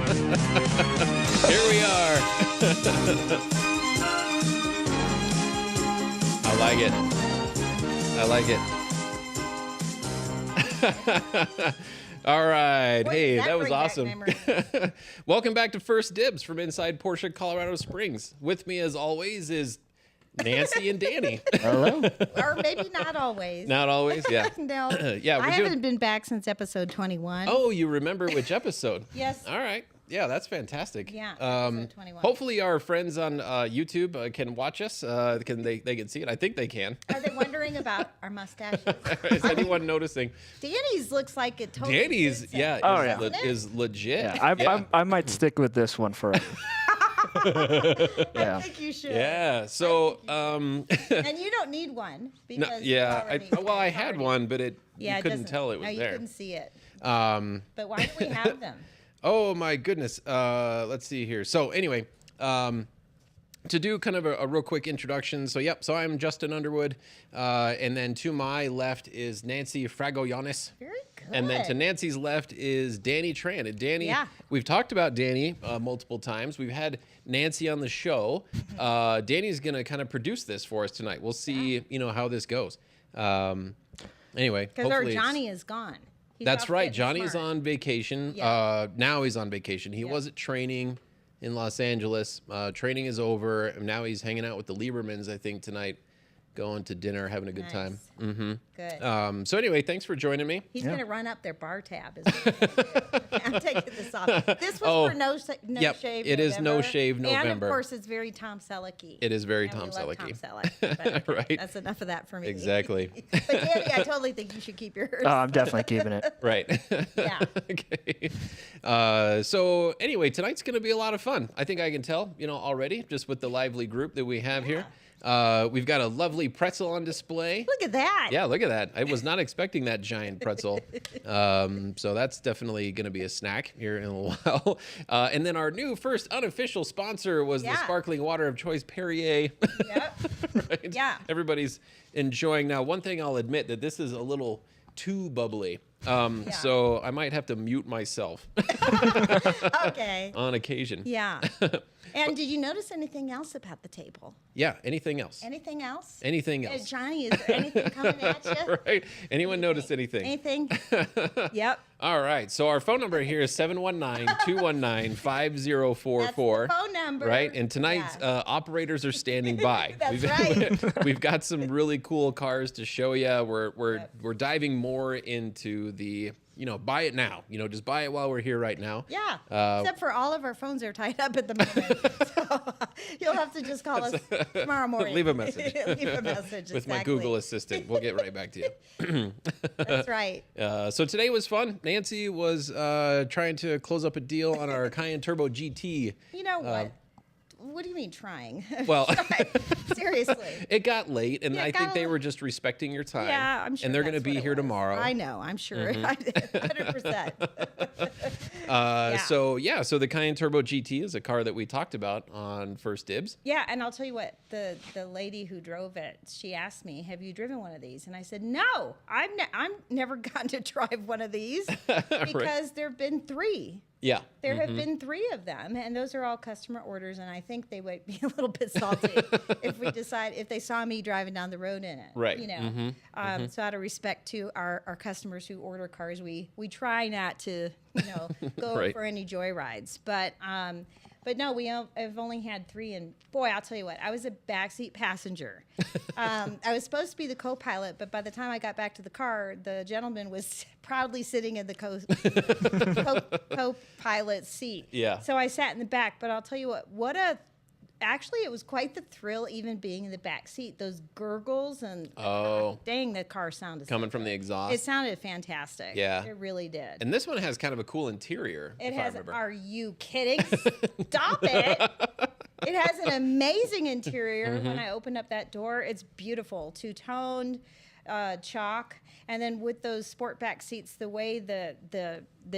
Here we are. I like it. I like it. All right. Hey, that was awesome. Welcome back to First Dibs from inside Porsche, Colorado Springs. With me, as always, is Nancy and Danny. Hello. Or maybe not always. Not always, yeah. No. Yeah, I haven't been back since episode 21. Oh, you remember which episode? Yes. All right. Yeah, that's fantastic. Yeah, episode 21. Hopefully our friends on YouTube can watch us. They can see it. I think they can. Are they wondering about our mustaches? Is anyone noticing? Think looks like it totally Danny's, suits it. yeah, Oh, is legit. Yeah, I might stick with this one forever. I think you should. Yeah. So, and you don't need one because no, yeah. I had already- one, but you it couldn't doesn't- tell it was no, there. You couldn't see it. But why don't we have them? Oh my goodness. Let's see here. So anyway, to do kind of a real quick introduction. So so I'm Justin Underwood, and then to my left is Nancy Fragoyanis. Very good. And then to Nancy's left is Danny Tran. And Danny, Yeah. we've talked about Danny multiple times. We've had Nancy on the show. Danny's going to kind of produce this for us tonight. We'll see, how this goes. Anyway, Because our hopefully Johnny is gone. He's that's off right. getting Johnny's smart. on vacation. Yeah. Now he's on vacation. He Yeah. was at training in Los Angeles. Training is over. And now he's hanging out with the Liebermans, I think, tonight. Going to dinner, having a good time. Nice. Good. So anyway, thanks for joining me. He's going to run up their bar tab. Is what he's gonna do. I'm taking this off. This was for no yep, shave. it is No Shave And November. of course, it's very Tom Selleck-y. It is very And Tom we love Selleck-y. Tom Selleck, but Right. That's enough of that for me. Exactly. But Danny, I totally think you should keep yours. I'm definitely keeping it. Right. Yeah. Okay. So anyway, tonight's going to be a lot of fun. I think I can tell, already, just with the lively group that we have here. We've got a lovely pretzel on display. Look at that. Yeah, look at that. I was not expecting that giant pretzel. So that's definitely going to be a snack here in a little while. And then our new first unofficial sponsor was the Yeah. sparkling water of choice, Perrier. Yep. Right? Yeah. Everybody's enjoying. Now, one thing I'll admit that this is a little too bubbly. Yeah. So I might have to mute myself Okay. on occasion. Yeah. And did you notice anything else about the table? Yeah, anything else? Anything else? Anything else? Johnny, is there anything coming at you? Right? Anyone notice anything? Anything? Yep. All right. So our phone number here is 719-219-5044. That's the phone number. Right? And tonight, operators are standing by. That's right. We've got some really cool cars to show you. We're diving more into the, buy it now. Just buy it while we're here right now. Yeah. Except for all of our phones are tied up at the moment. So you'll have to just call us tomorrow morning. Leave a message. Leave a message. With my Google Assistant. We'll get right back to you. That's right. So today was fun. Nancy was trying to close up a deal on our Cayenne Turbo GT. You know what? What do you mean trying? Well, Seriously. it got late, and Yeah, I think they were just respecting your time. Yeah, I'm sure. And they're going to that's be what it here was. tomorrow. I know. I'm sure. 100%. So the Cayenne Turbo GT is a car that we talked about on First Dibs. Yeah, and I'll tell you what, the lady who drove it, she asked me, "Have you driven one of these?" And I said, "No, I'm never gotten to drive one of these because there've been 3. Yeah. There have been 3 of them, and those are all customer orders, and I think they would be a little bit salty if they saw me driving down the road in it. Right. So out of respect to our customers who order cars, we try not to, go Right. for any joyrides. But no, I've only had 3, and boy, I'll tell you what, I was a backseat passenger. I was supposed to be the co-pilot, but by the time I got back to the car, the gentleman was proudly sitting in the co-pilot seat. Yeah. So I sat in the back, but I'll tell you what actually, it was quite the thrill even being in the back seat. Those gurgles and dang, the car sounded Coming so from the good. exhaust. It sounded fantastic. Yeah. It really did. And this one has kind of a cool interior. It if I has. remember. Are you kidding? Stop it! It has an amazing interior. When I opened up that door, it's beautiful, two-toned, chalk, and then with those sport back seats, the way the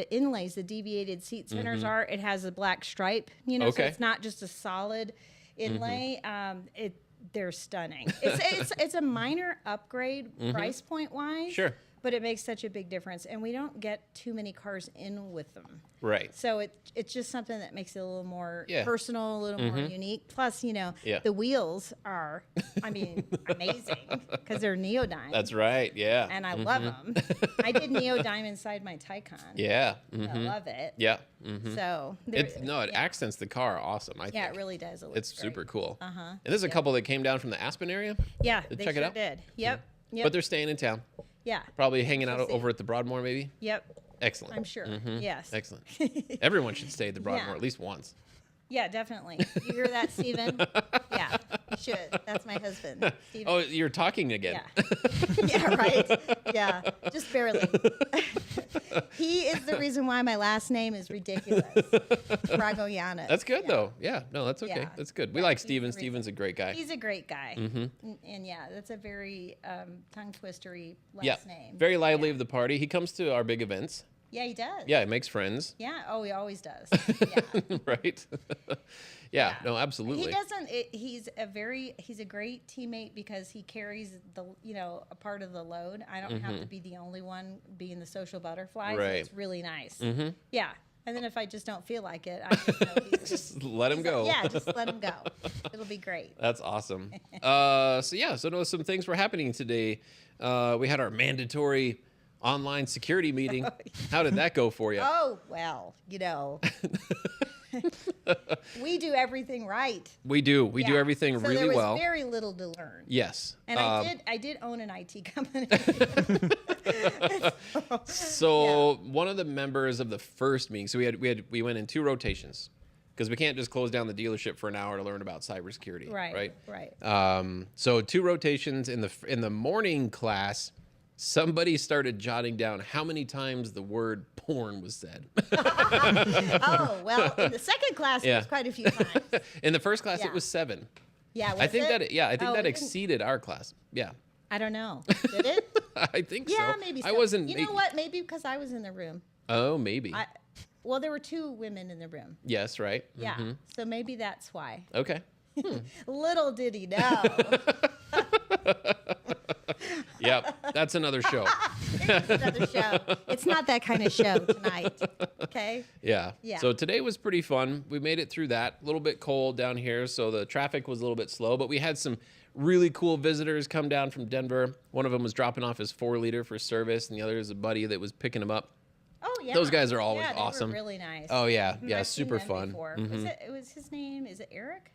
inlays, the deviated seat centers are, it has a black stripe. So it's not just a solid inlay. They're stunning. It's a minor upgrade price point wise. Sure. but it makes such a big difference. And we don't get too many cars in with them. Right. So it's just something that makes it a little more Yeah. personal, a little more unique. Plus, Yeah. the wheels are, I mean, amazing because they're neodyme. That's right. Yeah. And I love them. I did neodyme inside my Taycan. Yeah. I love it. Yeah. So It accents the car awesome. I think. yeah, it really does. It looks It's super cool. Uh-huh. And there's a couple that came down from the Aspen area. Yeah, Check they it sure out. did. Yep. Yep. But they're staying in town. yeah. Probably hanging out We'll see. over at the Broadmoor, maybe. Yep. Excellent. I'm sure. Yes. Excellent. Everyone should stay at the Broadmoor Yeah. at least once. Yeah, definitely. You hear that, Steven? Yeah, you should. That's my husband, Steven. Oh, you're talking again. Yeah. Yeah, right. Yeah, just barely. He is the reason why my last name is ridiculous. Dragoyanis. That's good though. Yeah. No, that's okay. Yeah. That's good. We like he's Steven. the reason. Steven's a great guy. He's a great guy. And yeah, that's a very tongue twistery last Yeah. name. Very lively of the party. He comes to our big events. Yeah, he does. Yeah, he makes friends. Yeah. Oh, he always does. Yeah. Right. Yeah. No, absolutely. He doesn't. He's a great teammate because he carries a part of the load. I don't have to be the only one being the social butterfly. So Right. it's really nice. Yeah. And then if I just don't feel like it, I just know Just let him go. yeah, just let him go. It'll be great. That's awesome. So no, some things were happening today. We had our mandatory online security meeting. How did that go for you? Oh well, we do everything right. We do. We do Yeah. everything so really there was well. very little to learn. Yes. And I did own an IT company. So one of the members of the first meeting, so we went in 2 rotations because we can't just close down the dealership for an hour to learn about cybersecurity. Right. So 2 rotations in the morning class. Somebody started jotting down how many times the word porn was said. Oh, well, in the second class, it was quite a few times. In the first class, Yeah. it was 7. Yeah, I think it? that I think Oh, that it didn't- exceeded our class. Yeah, I don't know. Did it? I think so. Yeah, maybe so. I wasn't. You know what? Maybe because I was in the room. Oh, maybe. Well, there were 2 women in the room. Yes, right. Yeah. So maybe that's why. Okay. Little did he know. Yep, that's another show. It's another show. It's not that kind of show tonight. Okay? Yeah. Yeah. So today was pretty fun. We made it through that. A little bit cold down here, so the traffic was a little bit slow, but we had some really cool visitors come down from Denver. One of them was dropping off his 4-liter for service, and the other is a buddy that was picking him up. Oh, yeah. Those guys are always yeah, they awesome. Were really nice. Oh yeah, Mhm, yeah, I've seen super them fun. before. It was his name? Is it Eric?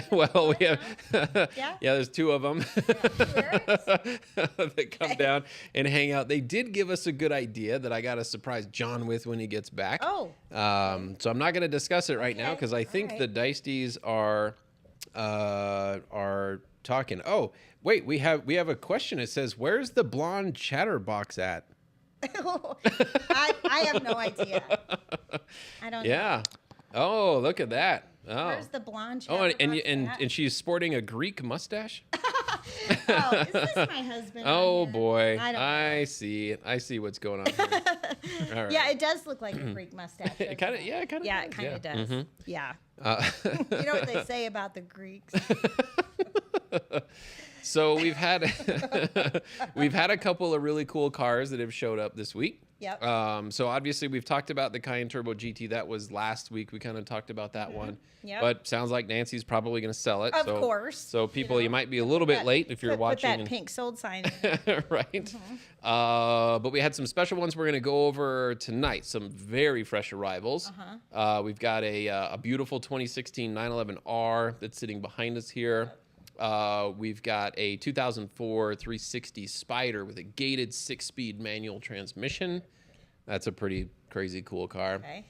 Well, we have Yeah? yeah, there's 2 of them 2 Erics? that come down and hang out. They did give us a good idea that I got to surprise John with when he gets back. Oh. So I'm not going to discuss it right now Okay, because I think all the right. Dicey's are talking. Oh, wait, we have a question. It says, "Where's the blonde chatterbox at?" I have no idea. I don't know. Yeah. Oh, look at that. Oh. Where's the blonde Oh, and chatterbox at? and she's sporting a Greek mustache. Oh, is this my husband? Oh on here? boy, I don't know. I see what's going on here. All right. Yeah, it does look like a Greek mustache. It kind of, yeah, it kind of. Yeah, it kind of does. Yeah. You know what they say about the Greeks? So we've had a couple of really cool cars that have showed up this week. Yep. So obviously we've talked about the Cayenne Turbo GT. That was last week. We kind of talked about that one. Yep. But sounds like Nancy's probably going to sell it. Of so, course. So people, you might be a little bit late if you're Put watching. that and- pink sold sign in. right. But we had some special ones we're going to go over tonight. Some very fresh arrivals. We've got a beautiful 2016 911R that's sitting behind us here. We've got a 2004 360 Spider with a gated 6-speed manual transmission. That's a pretty crazy cool car. Okay.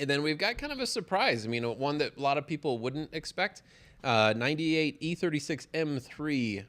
And then we've got kind of a surprise. I mean, one that a lot of people wouldn't expect. 98 E36 M3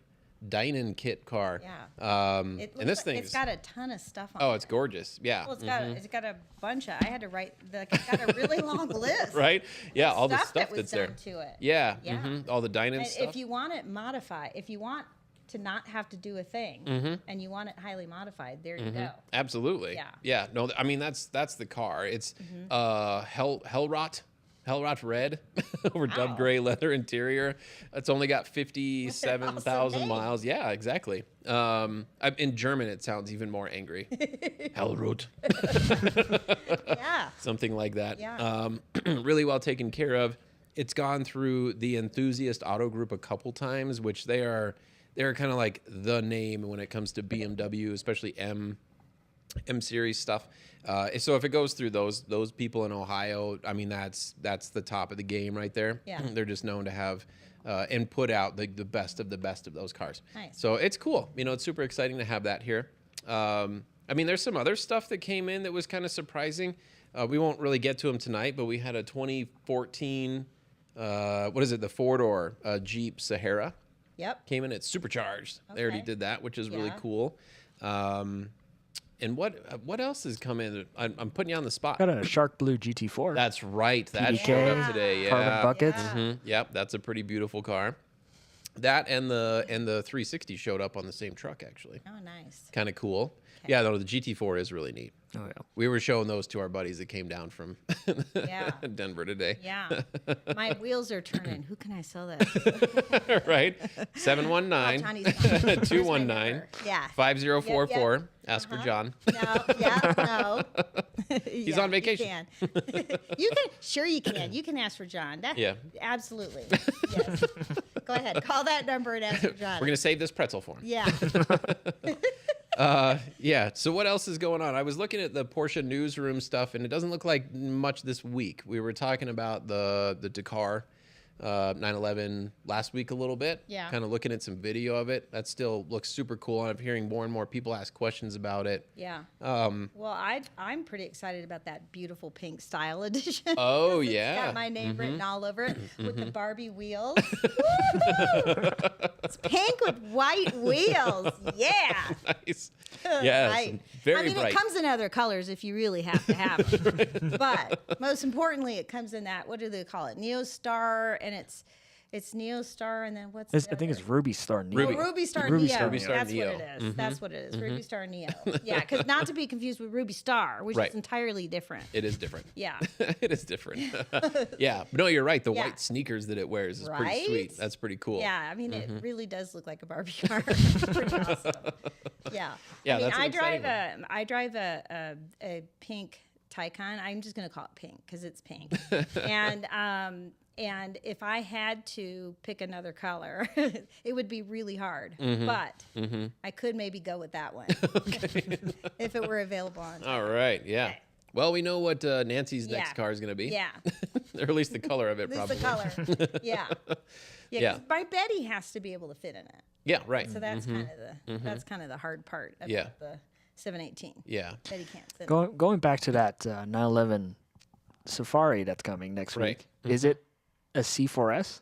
Dynan kit car. Yeah. And this thing it's got a ton of stuff on oh, it. it's gorgeous. Yeah. Well, it's got a bunch of. I had to write. It's got a really long list. Right? Yeah, all the stuff that was that's there. done to it. Yeah. Yeah. All the Dynan And stuff. if you want it modified, if you want to not have to do a thing, and you want it highly modified, there you go. Absolutely. Yeah. Yeah. No, I mean that's the car. It's Hellrot. Hellrot red over dub Wow. gray leather interior. It's only got 57,000 Awesome miles. Yeah, exactly. In German, it sounds even more angry. Hellrot. Yeah. Something like that. Yeah. Really well taken care of. It's gone through the Enthusiast Auto Group a couple times, which they're kind of like the name when it comes to BMW, especially M series stuff. So if it goes through those people in Ohio, I mean that's the top of the game right there. Yeah. They're just known to have and put out the best of the best of those cars. Nice. So it's cool. It's super exciting to have that here. I mean, there's some other stuff that came in that was kind of surprising. We won't really get to them tonight, but we had a 2014, what is it, the four-door Jeep Sahara. Yep. Came in, it's supercharged. They already Okay. did that, which is really Yeah. cool. And what else has come in? I'm putting you on the spot. Got a Shark Blue GT4. That's right. That PDK, showed up today. Yeah. carbon buckets. Yeah. Yep, that's a pretty beautiful car. That and the 360 showed up on the same truck actually. Oh, nice. Kind of cool. Yeah, no, the GT4 is really neat. Oh yeah. We were showing those to our buddies that came down from Yeah. Denver today. Yeah. My wheels are turning. Who can I sell that? Right? 719 Tony's phone. Where's my 219 number? Yeah. 5044. Yep, yep. Ask for John. No, yeah, no. He's on vacation. You can. You can. Sure, you can. You can ask for John. That, Yeah. Absolutely. Yes. Go ahead. Call that number and ask for John. We're going to save this pretzel for him. Yeah. Yeah. So what else is going on? I was looking at the Porsche newsroom stuff, and it doesn't look like much this week. We were talking about the Dakar 911 last week a little bit. Yeah. Kind of looking at some video of it. That still looks super cool. I'm hearing more and more people ask questions about it. Yeah. Well, I'm pretty excited about that beautiful pink style edition. Oh, It's yeah. got my name written all over it with the Barbie wheels. Woo-hoo! It's pink with white wheels. Yeah. Nice. Yes. Right. Very I mean, bright. it comes in other colors if you really have to have it. But most importantly, it comes in that, what do they call it? Neo Star, and it's Neo Star, and then what's I the think other? it's Ruby Star Neo. Ruby. Ruby Star Ruby Neo. Star Ruby Star That's Neo. what it is. That's what it is. Ruby Star Neo. Yeah, because not to be confused with Ruby Star, which Right. is entirely different. It is different. Yeah. It is different. Yeah. But no, you're right. The Yeah. white sneakers that it wears is pretty Right? sweet. That's pretty cool. Yeah, I mean, it really does look like a Barbie car. It's pretty awesome. Yeah. Yeah, I mean, that's an exciting I drive a pink Taycan. I'm just gonna call it pink because it's pink. And if I had to pick another color, it would be really hard. But I could maybe go with that one if it were available on. All right. Yeah. Okay. Well, we know what Nancy's next Yeah. car is going to be. Yeah. Or at least the color of it, At least probably. the color. Yeah. Yeah. Yeah. 'Cause my Betty has to be able to fit in it. Yeah, right. So that's kind of the hard part about Yeah. the 718. Yeah. Betty can't fit. Going back to that 911 Safari that's coming next Right. week. Is it a C4S?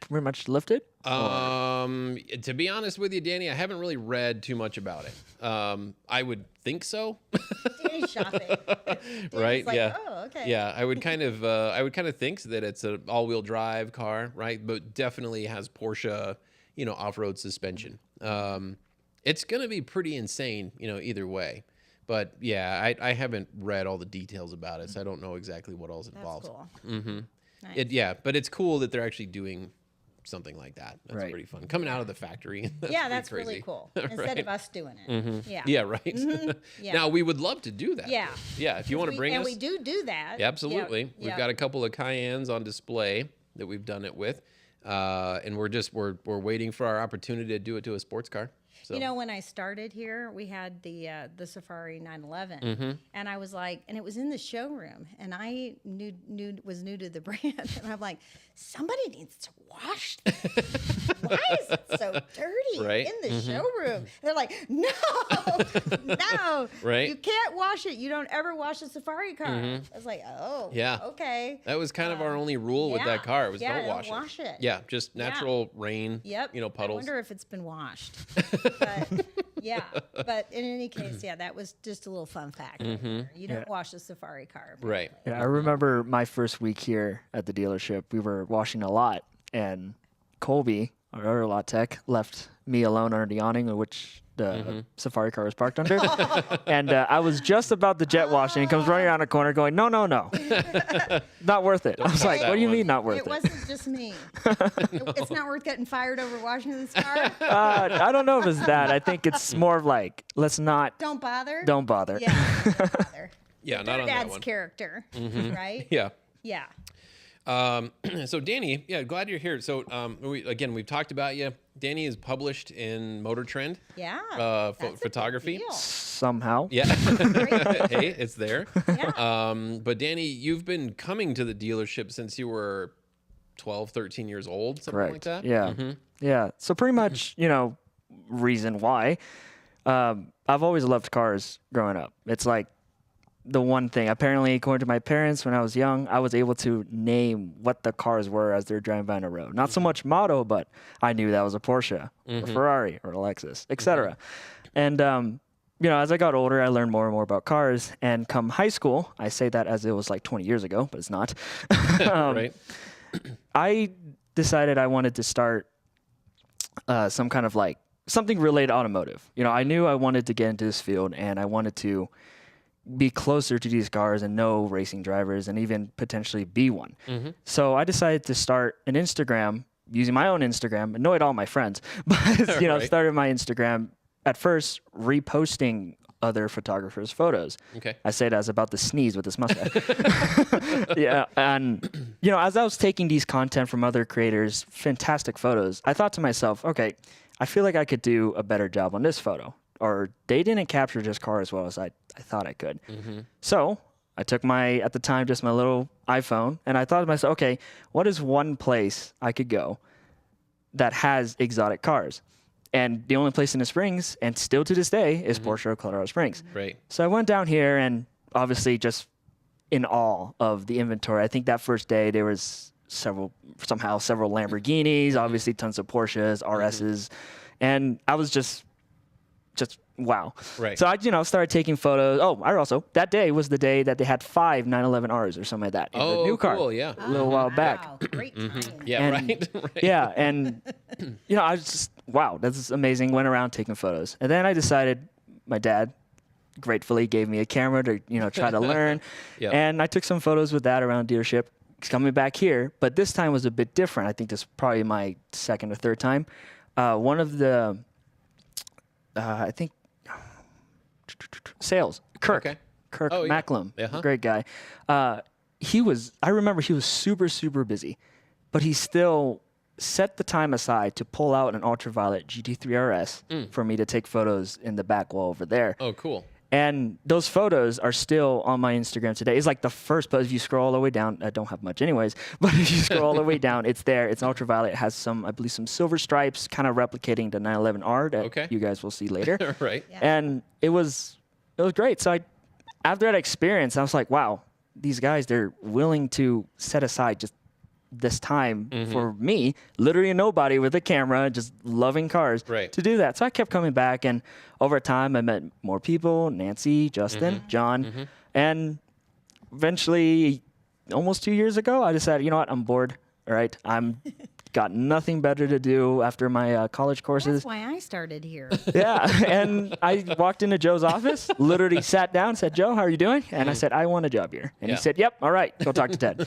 Pretty much lifted? To be honest with you, Danny, I haven't really read too much about it. I would think so. Danny's shopping. Danny's Right, like, yeah. Oh, okay. Yeah, I would kind of think that it's an all-wheel drive car, right? But definitely has Porsche, off-road suspension. It's going to be pretty insane, either way. But yeah, I haven't read all the details about it, so I don't know exactly what all's That's involved. cool. Nice. But it's cool that they're actually doing something like that. That's Right. pretty fun. Coming out of the factory. Yeah, pretty that's crazy. really cool. Instead Right. of us doing it. Yeah. Yeah, right. Yeah. Now we would love to do that. Yeah. Yeah, if you want to bring and us. we do that. Yeah, absolutely. Yeah, We've yeah. got a couple of Cayennes on display that we've done it with, and we're waiting for our opportunity to do it to a sports car. So. When I started here, we had the Safari 911, Mm-hmm. and I was like, and it was in the showroom, and I was new to the brand, and I'm like, somebody needs to wash this. Why is it so dirty Right. in the showroom? And they're like, no, Right. you can't wash it. You don't ever wash a Safari car. I was like, oh, Yeah. okay. That was kind of our only rule with yeah. that car. Was Yeah, don't don't wash, wash it. Yeah, just natural rain. Yep. I Puddles. wonder if it's been washed. But yeah. But in any case, yeah, that was just a little fun fact. Right there. You don't wash a Safari car. Right. Yeah, I remember my first week here at the dealership. We were washing a lot, and Colby, our other lot tech, left me alone under the awning, which the safari car was parked under. And I was just about to jet wash, and he comes running around the corner going, no, not worth it. I was like, what do you mean not worth it? It wasn't just me. It's not worth getting fired over washing this car. I don't know if it's that. I think it's more of like, let's not. Don't bother. Don't bother. Yeah. Don't bother. Yeah, not on that Dad's one. character, right? Yeah. Yeah. So Danny, yeah, glad you're here. So we've talked about you. Danny is published in Motor Trend. Yeah. That's a big Photography. deal. Somehow. Yeah. Hey, it's there. Yeah. But Danny, you've been coming to the dealership since you were 12, 13 years old, something Correct. like that. Yeah. Yeah. So pretty much, reason why. I've always loved cars growing up. It's like the one thing. Apparently, according to my parents, when I was young, I was able to name what the cars were as they're driving by on the road. Not so much model, but I knew that was a Porsche, a Ferrari, or a Lexus, etc. And as I got older, I learned more and more about cars. And come high school, I say that as it was like 20 years ago, but it's not. Right. I decided I wanted to start some kind of like something related to automotive. I knew I wanted to get into this field, and I wanted to be closer to these cars and know racing drivers and even potentially be one. So I decided to start an Instagram using my own Instagram, annoyed all my friends, but Right. started my Instagram at first reposting other photographers' photos. Okay. I say that as about to sneeze with this mustache. Yeah, and as I was taking these content from other creators, fantastic photos, I thought to myself, okay, I feel like I could do a better job on this photo. Or they didn't capture this car as well as I thought I could. So I took at the time, just my little iPhone, and I thought to myself, okay, what is one place I could go that has exotic cars? And the only place in the Springs, and still to this day, is Porsche Colorado Springs. Right. So I went down here, and obviously just in awe of the inventory. I think that first day there was several Lamborghinis, obviously tons of Porsches, RSs, and I was just wow. Right. So I, started taking photos. Oh, that day was the day that they had 5 911Rs or something like that in the new car. Cool. Yeah. A little while back. Wow, great time. Yeah. And- Right. Yeah, and I was just, wow, that's amazing. Went around taking photos. And then I decided, my dad gratefully gave me a camera to, try to learn. Yep. And I took some photos with that around dealership. Coming back here, but this time was a bit different. I think this is probably my second or third time. One of the, I think, sales, Kirk. Okay. Kirk Oh, yeah. Macklem, Uh-huh. great guy. I remember he was super, super busy, but he still set the time aside to pull out an ultraviolet GT3 RS for me to take photos in the back wall over there. Oh, cool. And those photos are still on my Instagram today. It's like the first post. If you scroll all the way down, I don't have much anyways, but if you scroll all the way down, it's there. It's ultraviolet. It has some silver stripes, kind of replicating the 911R that you guys will see later. Right. Yeah. And it was great. So after that experience, I was like, wow, these guys, they're willing to set aside just this time for me, literally a nobody with a camera, just loving cars, Right. to do that. So I kept coming back, and over time I met more people, Nancy, Justin, John, and eventually, almost 2 years ago, I decided, you know what, I'm bored. All right, I'm got nothing better to do after my college courses. That's why I started here. Yeah, and I walked into Joe's office, literally sat down, said, Joe, how are you doing? And I said, I want a job here. And Yeah. he said, yep, all right, go talk to Ted.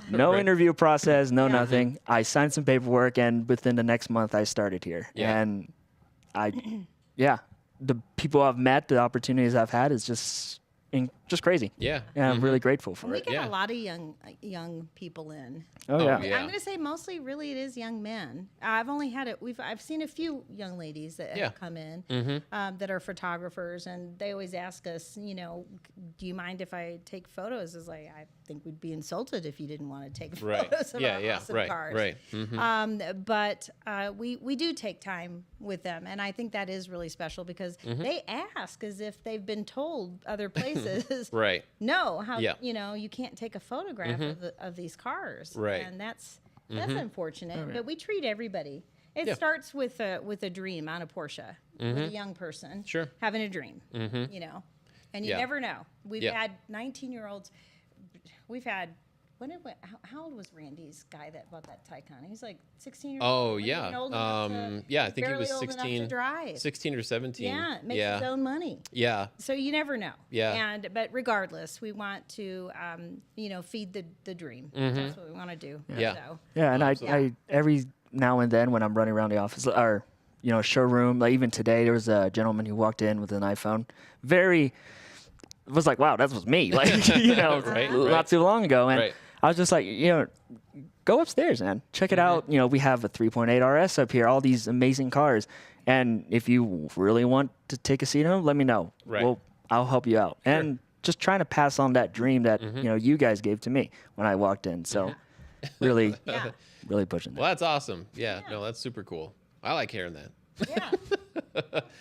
No Right. interview process, no nothing. I signed some paperwork, and within the next month, I started here. Yeah. And the people I've met, the opportunities I've had is just crazy. Yeah. And I'm really grateful for We it. get Yeah. a lot of young people in. Oh, yeah. yeah. I'm going to say mostly, really, it is young men. I've only had it. I've seen a few young ladies that have come in that are photographers, and they always ask us, do you mind if I take photos? It's like, I think we'd be insulted if you didn't want to take Right. photos of Yeah. our Yeah. awesome Right. cars. Right. But we do take time with them, and I think that is really special because they ask as if they've been told other places. Right. No, how Yeah. you can't take a photograph of these cars, Right. And that's unfortunate. But we treat everybody. It Yeah. starts with a dream on a Porsche, with a young person, Sure. having a dream, and you Yeah. never know. We've Yeah. had 19-year-olds. We've had how old was Randy's guy that bought that Taycan? He's like 16 years Oh old. Wasn't yeah. even old enough to- Yeah, I think he barely was old enough 16, to drive. 16 or 17. Yeah, makes yeah. his own money. Yeah. So you never know. Yeah. But regardless, we want to, feed the dream. That's what we want to do. Yeah. So, Yeah, and I every now and then when I'm running around the office or showroom, like even today there was a gentleman who walked in with an iPhone. Was like, wow, that was me. Like not too long ago, and Right. I was just like, go upstairs, man. Check it out. We have a 3.8 RS up here, all these amazing cars. And if you really want to take a seat in them, let me know. Right. Well, I'll help you out. Sure. And just trying to pass on that dream that, you guys gave to me when I walked in. So really, really pushing that. Well, that's awesome. Yeah. No, that's super cool. I like hearing that. yeah.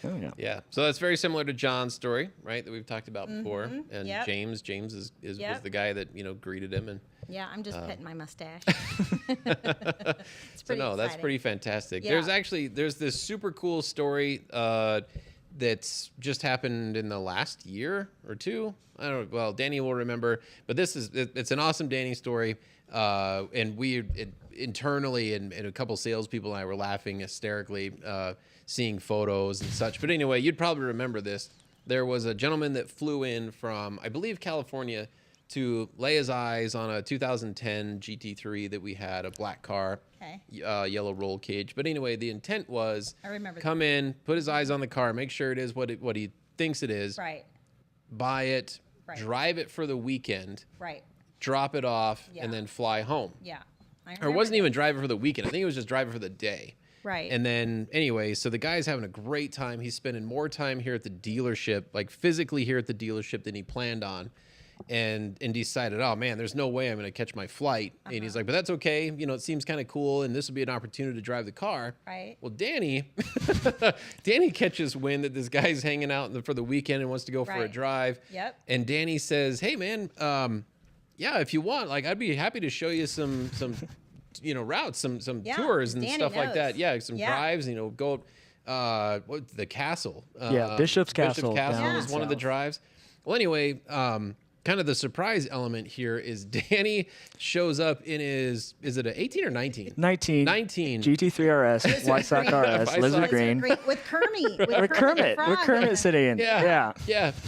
Oh, yeah. Yeah. So that's very similar to John's story, right? That we've talked about before. And Yep. James was the guy that greeted him, and Yeah, I'm just petting my mustache. It's so pretty no, that's exciting. pretty fantastic. Yeah. There's this super cool story that's just happened in the last year or two. I don't know. Well, Danny will remember, but it's an awesome Danny story. And internally and a couple salespeople and I were laughing hysterically, seeing photos and such. But anyway, you'd probably remember this. There was a gentleman that flew in from, I believe, California to lay his eyes on a 2010 GT3 that we had, a black car, Okay. Yellow roll cage. But anyway, the intent was I remember come in, put his eyes on the car, make sure it is what he thinks it is, Right, buy it, Right. drive it for the weekend, right. drop it off, Yeah. and then fly home. Yeah. I Or it remember wasn't that. even drive it for the weekend. I think it was just drive it for the day. Right. And then anyway, so the guy's having a great time. He's spending more time here at the dealership, like physically here at the dealership than he planned on. And decided, oh man, there's no way I'm going to catch my flight. And he's like, but that's okay. It seems kind of cool. And this will be an opportunity to drive the car. Right. Well, Danny catches wind that this guy's hanging out for the weekend and wants to go for a Right. drive. Yep. And Danny says, hey man, yeah, if you want, like, I'd be happy to show you some routes, some Yeah, tours and Danny stuff like that. knows. Yeah, some Yeah. drives, go the castle. Bishop's Castle Bishop's Castle down is one of the south. drives. Well, anyway, kind of the surprise element here is Danny shows up in his, is it an 18 or 19? 19. 19. GT3 RS, White Sox RS, White Lizard Sox. Green. With Kermit. With Kermit. the With frog. Kermit sitting in. Yeah.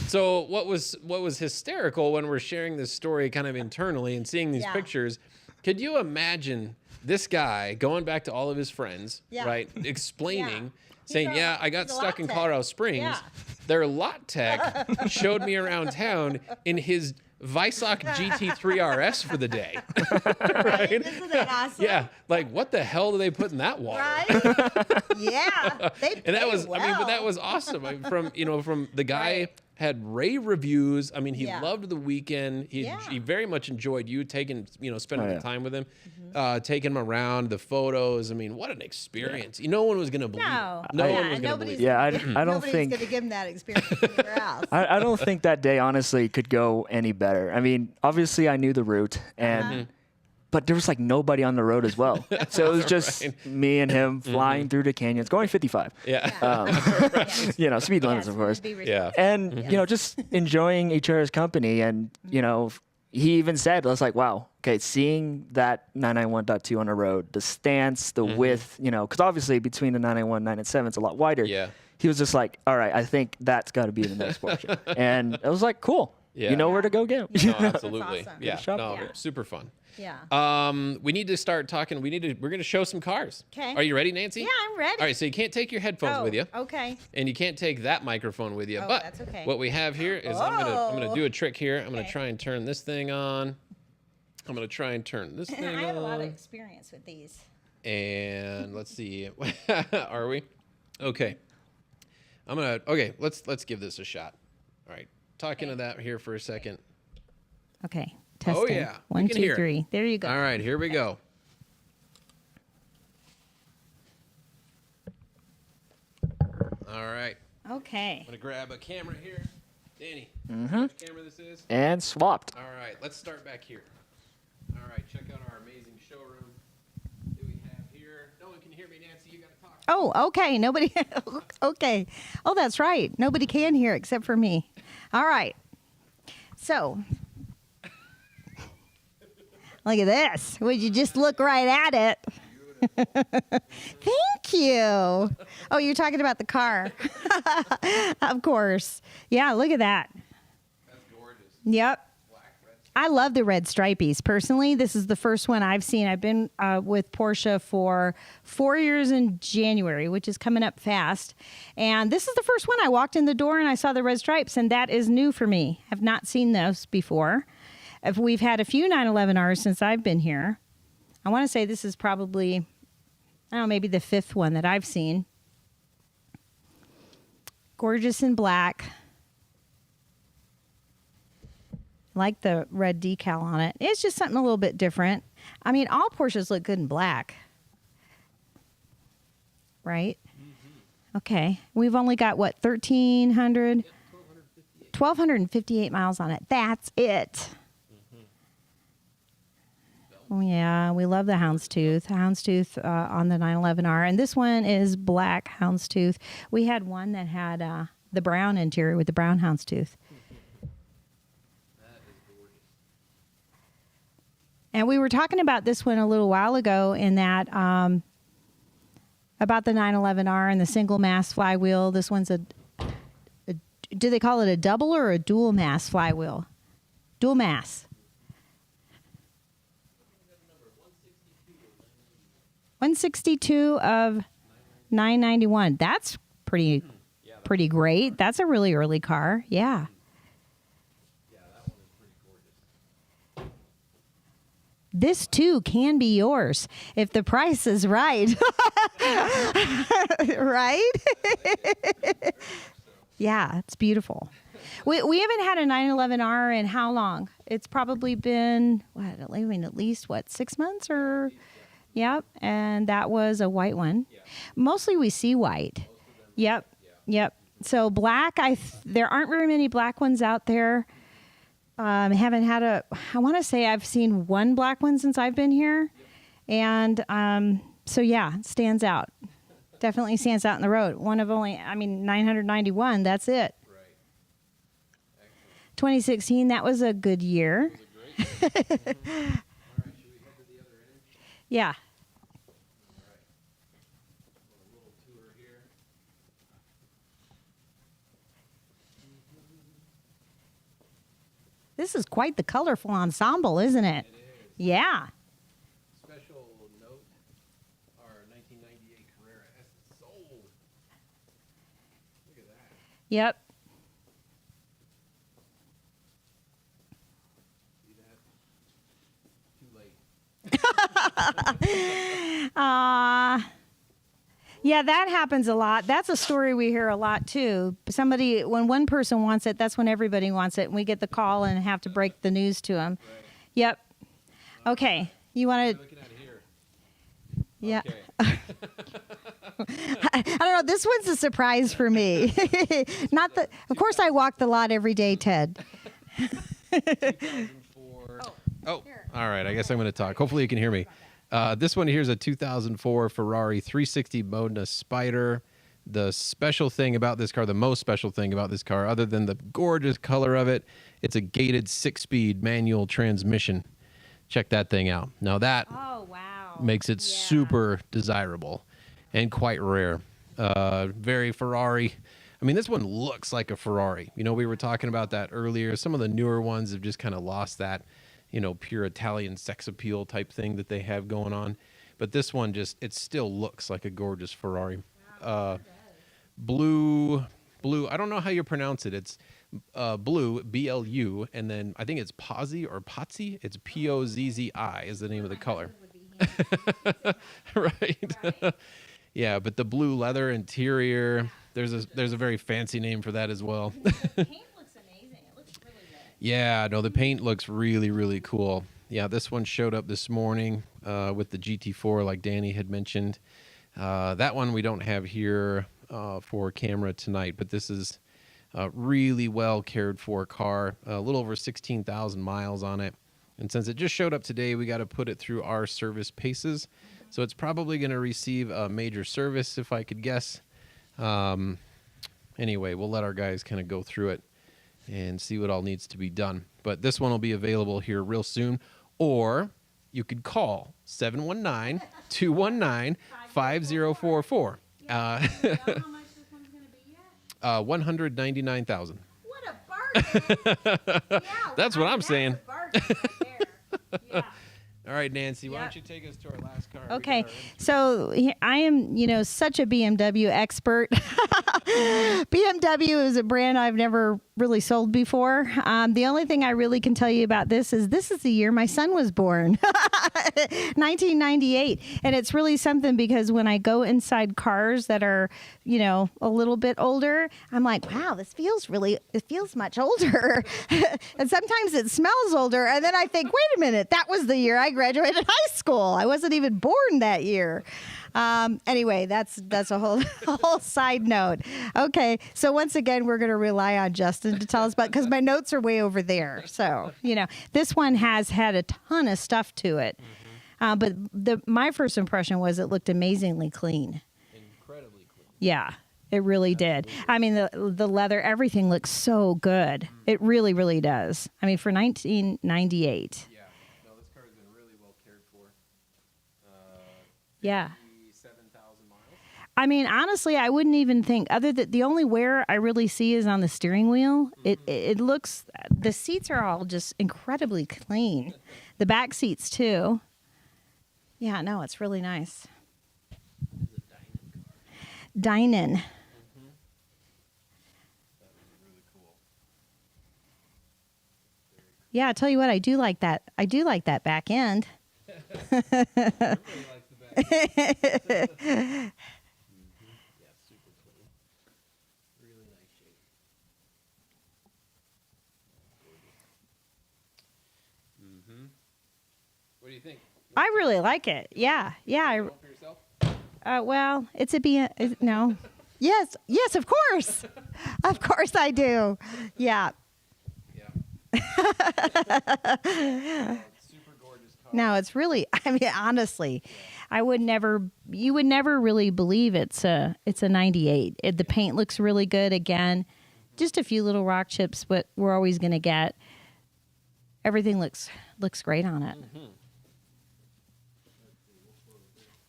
So what was hysterical when we're sharing this story kind of internally and seeing these Yeah. pictures, could you imagine this guy going back to all of his friends, Yeah. right, explaining, Yeah. saying, He's yeah, I got he's a stuck in lot tech. Colorado Springs. Yeah. Their lot tech showed me around town in his Visoc GT3 RS for the day. Right? Isn't that awesome? Yeah, like what the hell do they put in that water? Right? Yeah. They And that pay was, I mean, but that well. was awesome. I mean, from the guy Right. had rave reviews. I mean, he Yeah. loved the weekend. He Yeah. very much enjoyed you spending Oh, yeah. the time with him, Mm-hmm. taking him around, the photos. I mean, what an experience. No one was going to believe No. it. No yeah, one was going to nobody's believe it. Yeah, I don't nobody's think going to give him that experience anywhere else. I don't think that day honestly could go any better. I mean, obviously I knew the route and but there was like nobody on the road as well. So it was just Right. me and him flying through the canyons, going 55. Yeah. Speed limits Yes, of course. be Yeah. respectful. And just enjoying each other's company and he even said, I was like, wow, okay, seeing that 991.2 on the road, the stance, the width, because obviously between the 991 and 997 it's a lot wider. Yeah. He was just like, all right, I think that's got to be the next Porsche. And I was like, cool. Yeah. You know where to go get 'em. No, absolutely. awesome. Yeah. shop No, there. super fun. Yeah. We need to start talking. We're going to show some cars. 'Kay. Are you ready, Nancy? Yeah, I'm ready. All right. So you can't take your headphones Oh, with you. Okay. And you can't take that microphone with you. Oh, but that's okay. what we have here is I'm gonna Oh. do a trick here. I'm gonna Okay. try and turn this thing on. I'm gonna try and turn this thing I have a lot of on. experience with these. And let's see. Are we? Okay. Okay, let's give this a shot. All right. Talk into that here for a second. Okay. Testing. Oh yeah. we One, can two, hear it. three. There you go. All right, here we go. All right. Okay. I'm gonna grab a camera here. Danny, which camera this is? And swapped. All right, let's start back here. All right, check out our amazing showroom that we have here. No one can hear me, Nancy. You gotta talk. Oh, okay. Nobody. Okay. Oh, that's right. Nobody can hear except for me. All right. So, Look at this. Would you just look right at it? Thank you. Oh, you're talking about the car. Of course. Yeah, look at that. That's gorgeous. Yep. Black, red. I love the red stripies. Personally, this is the first one I've seen. I've been with Porsche for 4 years in January, which is coming up fast. And this is the first one I walked in the door and I saw the red stripes, and that is new for me. I've not seen those before. If we've had a few 911Rs since I've been here. I want to say this is probably, I don't know, maybe the fifth one that I've seen. Gorgeous in black. Like the red decal on it. It's just something a little bit different. I mean, all Porsches look good in black. Right? Mm-hmm. Okay. We've only got, what, 1,300? Yep, 1,258 miles on it. That's it. Oh, yeah, we love the houndstooth. Houndstooth on the 911R. And this one is black houndstooth. We had one that had the brown interior with the brown houndstooth. And we were talking about this one a little while ago in that about the 911R and the single mass flywheel. This one's a do they call it a double or a dual mass flywheel? Dual mass. 162 of 991. That's pretty great. That's a really early car. Yeah. This too can be yours if the price is right. Right? Yeah, it's beautiful. We haven't had a 911R in how long? It's probably been, at least 6 months or... Yep, and that was a white one. Yeah. Mostly we see white. Yep, yep. So black, there aren't very many black ones out there. Haven't had I want to say I've seen one black one since I've been here. Yep. And so yeah, it stands out. Definitely stands out in the road. One of only, 991, that's it. Right. 2016, that was a good year. It was a great year. Yeah. All right. A little tour here. This is quite the colorful ensemble, isn't it? It is. Yeah. Special note, our 1998 Carrera S sold. Look at that. Yep. Yeah, that happens a lot. That's a story we hear a lot too. When one person wants it, that's when everybody wants it, and we get the call and have to break the news to them. Right. Yep. Okay, you want to? Looking at here. Yeah. Okay. I don't know. This one's a surprise for me. Not that. Of course, I walk the lot every day, Ted. 2004. Oh. All right. I guess I'm going to talk. Hopefully, you can hear me. This one here is a 2004 Ferrari 360 Modena Spider. The special thing about this car, the most special thing about this car, other than the gorgeous color of it, it's a gated 6-speed manual transmission. Check that thing out. Now that makes it super desirable and quite rare. Very Ferrari. This one looks like a Ferrari. We were talking about that earlier. Some of the newer ones have just kind of lost that, pure Italian sex appeal type thing that they have going on. But this one it still looks like a gorgeous Ferrari. Blue, I don't know how you pronounce it. It's blue, B-L-U, and then I think it's Pozzi or Pozzi. It's P-O-Z-Z-I is the name of the color. Right. Yeah, but the blue leather interior, there's a very fancy name for that as well. The paint looks amazing. It looks really good. Yeah, no, the paint looks really, really cool. Yeah, this one showed up this morning with the GT4, like Danny had mentioned. That one we don't have here for camera tonight, but this is a really well cared for car. A little over 16,000 miles on it. And since it just showed up today, we got to put it through our service paces. So it's probably going to receive a major service, if I could guess. Anyway, we'll let our guys kind of go through it and see what all needs to be done. But this one will be available here real soon. Or you could call 719-219-5044. How much this one's going to be yet? 199,000. What a bargain! Yeah, That's what I'm saying. That's a bargain right there. Yeah. All right, Nancy, why Yeah. don't you take us to our last car? We Okay, got our intro. so I am, such a BMW expert. BMW is a brand I've never really sold before. The only thing I really can tell you about this is the year my son was born, 1998. And it's really something because when I go inside cars that are, a little bit older, I'm like, wow, it feels much older. And sometimes it smells older. And then I think, wait a minute, that was the year I graduated high school. I wasn't even born that year. Anyway, that's a whole side note. Okay, so once again, we're going to rely on Justin to tell us about, because my notes are way over there. So this one has had a ton of stuff to it, but my first impression was it looked amazingly clean. Incredibly clean. Yeah, it really did. I mean, the leather, everything looks so good. It really, really does. I mean, for 1998. Yeah. No, this car has been really well cared for. Yeah. 57,000 miles. I mean, honestly, I wouldn't even think the only wear I really see is on the steering wheel. It looks, the seats are all just incredibly clean. The back seats too. Yeah, no, it's really nice. This is a Dynan car. Dynan. That was really cool. Yeah, I tell you what, I do like that. I do like that back end. Everybody likes the back. Yeah, super clean. Really nice shape. What do you think? I really like it. Yeah, yeah. Going for yourself? Well, it's a no. Yes, of course. Of course I do. Yeah. Yeah. Super gorgeous car. No, it's really, I mean, honestly, you would never really believe it's a 98. The paint looks really good again. Just a few little rock chips, but we're always going to get. Everything looks great on it.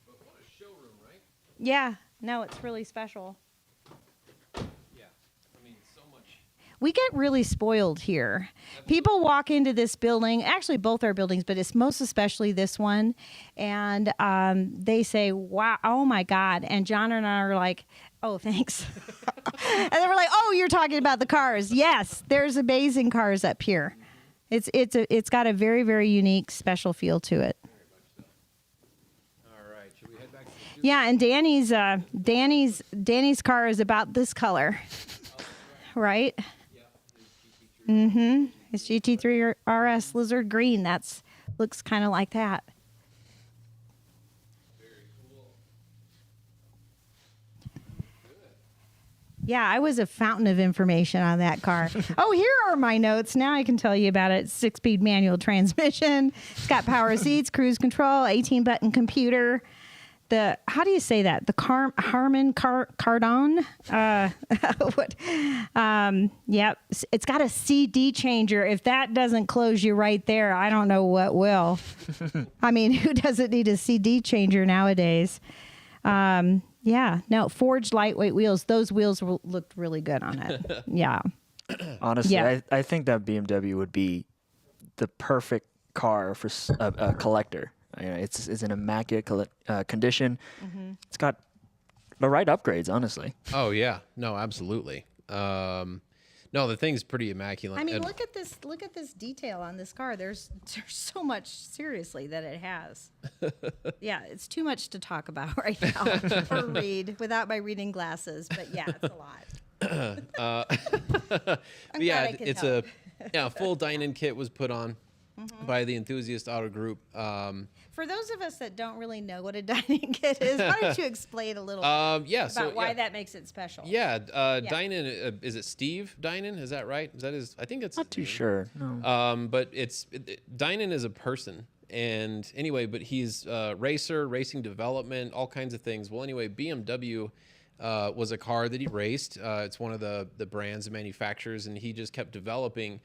But what a showroom, right? Yeah, no, it's really special. Yeah. I mean, so much. We get really spoiled here. People walk into this building, actually both our buildings, but it's most especially this one, and they say, wow, oh my God. And John and I are like, oh, thanks. And then we're like, oh, you're talking about the cars. Yes, there's amazing cars up here. It's got a very, very unique, special feel to it. All right. Should we head back to the Yeah, and Danny's car is about this color, right? Mm-hmm. It's GT3 RS Lizard Green. Looks kind of like that. Very cool. Yeah, I was a fountain of information on that car. Oh, here are my notes. Now I can tell you about it. 6-speed manual transmission. It's got power seats, cruise control, 18-button computer. How do you say that? The Harman Kardon? What? Yep. It's got a CD changer. If that doesn't close you right there, I don't know what will. I mean, who doesn't need a CD changer nowadays? Yeah, no, forged lightweight wheels. Those wheels looked really good on it. Yeah. Honestly, Yeah. I think that BMW would be the perfect car for a collector. It's in immaculate condition. Mm-hmm. It's got the right upgrades, honestly. Oh yeah, no, absolutely. No, the thing's pretty immaculate. I mean, And- look at this detail on this car. There's so much, seriously, that it has. Yeah, it's too much to talk about right now or read without my reading glasses. But yeah, it's a lot. But yeah, glad I could it's help. a full Dynan kit was put on by the Enthusiast Auto Group. For those of us that don't really know what a dining kit is, why don't you explain a little Yeah, about so why yeah. that makes it special? Yeah, Dynan, is it Steve Dynan? Is that right? Is that his? I think it's Not too sure. No. But Dynan is a person, and anyway, but he's racer, racing development, all kinds of things. Well, anyway, BMW was a car that he raced. It's one of the brands and manufacturers, and he just kept developing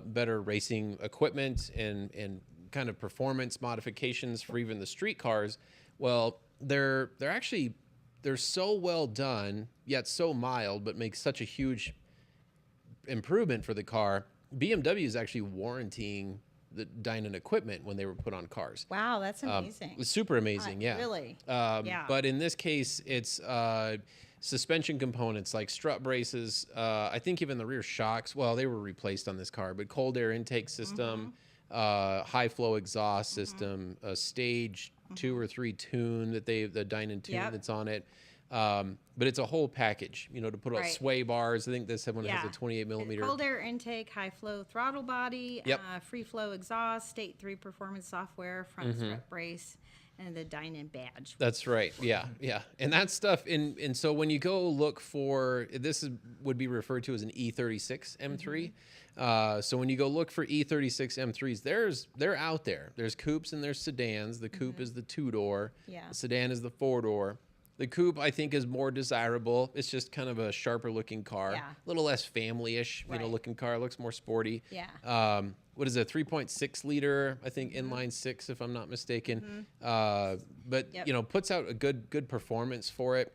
better racing equipment and kind of performance modifications for even the street cars, well, they're so well done, yet so mild, but make such a huge improvement for the car. BMW is actually warranting the Dynon equipment when they were put on cars. Wow, that's amazing. It's super amazing, yeah. Really? Yeah. But in this case, it's suspension components like strut braces. I think even the rear shocks. Well, they were replaced on this car, but cold air intake system, high flow exhaust system, a stage 2 or 3 tune that the Dynon tune that's on it. But it's a whole package, to put out sway bars. I think this one has a 28 millimeter. Cold air intake, high flow throttle body, free flow exhaust, state 3 performance software, front strut brace, and the Dynon badge. That's right. Yeah. And that stuff. And so when you go look for, would be referred to as an E36 M3. So when you go look for E36 M3s, they're out there. There's coupes and there's sedans. The coupe is the 2-door. Yeah. The sedan is the 4-door. The coupe, I think, is more desirable. It's just kind of a sharper looking car, a little less family-ish, looking car. Looks more sporty. Yeah. What is it, 3.6 liter? I think inline 6, if I'm not mistaken. But puts out a good performance for it.